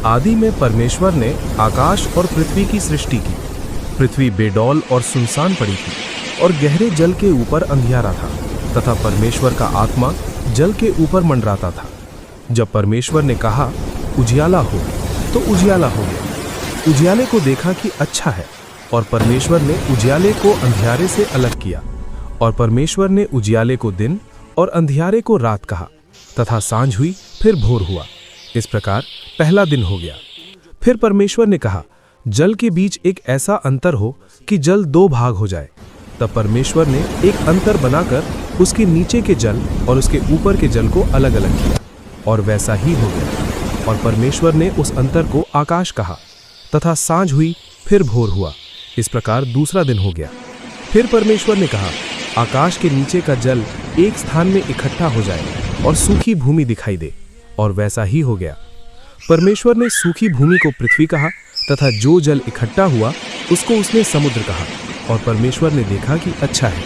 आदि में परमेश्वर ने आकाश और पृथ्वी की सृष्टि की। पृथ्वी बेडौल और सुनसान पड़ी थी और गहरे जल के ऊपर अंधियारा था तथा परमेश्वर का आत्मा जल के ऊपर मंडराता था। जब परमेश्वर ने कहा उजियाला हो, तो उजियाला हो गया। उजियाले को देखा कि अच्छा है, और परमेश्वर ने उजियाले को अंधियारे से अलग किया। और परमेश्वर ने उजियाले को दिन और अंधियारे को रात कहा, तथा सांझ हुई फिर भोर हुआ। इस प्रकार पहला दिन हो गया। फिर परमेश्वर ने कहा जल के बीच एक ऐसा अंतर हो कि जल दो भाग हो जाए। तब परमेश्वर ने एक अंतर बनाकर उसके नीचे के जल और उसके ऊपर के जल को अलग अलग किया, और वैसा ही हो गया। और परमेश्वर ने उस अंतर को आकाश कहा, तथा सांझ हुई फिर भोर हुआ। इस प्रकार दूसरा दिन हो गया। फिर परमेश्वर ने कहा आकाश के नीचे का जल एक स्थान में इकट्ठा हो जाए और सूखी भूमि दिखाई दे, और वैसा ही हो गया। परमेश्वर ने सूखी भूमि को पृथ्वी कहा, तथा जो जल इकट्ठा हुआ उसको उसने समुद्र कहा। और परमेश्वर ने देखा कि अच्छा है।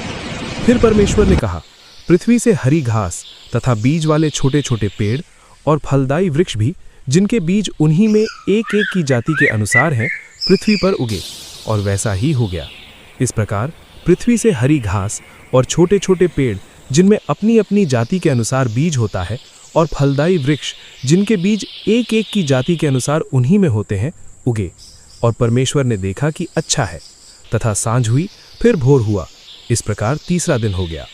फिर परमेश्वर ने कहा पृथ्वी से हरी घास तथा बीज वाले छोटे छोटे पेड़ और फलदायी वृक्ष भी, जिनके बीज उन्हीं में एक एक की जाति के अनुसार हैं, पृथ्वी पर उगे, और वैसा ही हो गया। इस प्रकार पृथ्वी से हरी घास और छोटे छोटे पेड़, जिनमें अपनी अपनी जाति के अनुसार बीज होता है, और फलदायी वृक्ष, जिनके बीज एक एक की जाति के अनुसार उन्हीं में होते हैं, उगे। और परमेश्वर ने देखा कि अच्छा है, तथा सांझ हुई फिर भोर हुआ। इस प्रकार तीसरा दिन हो गया।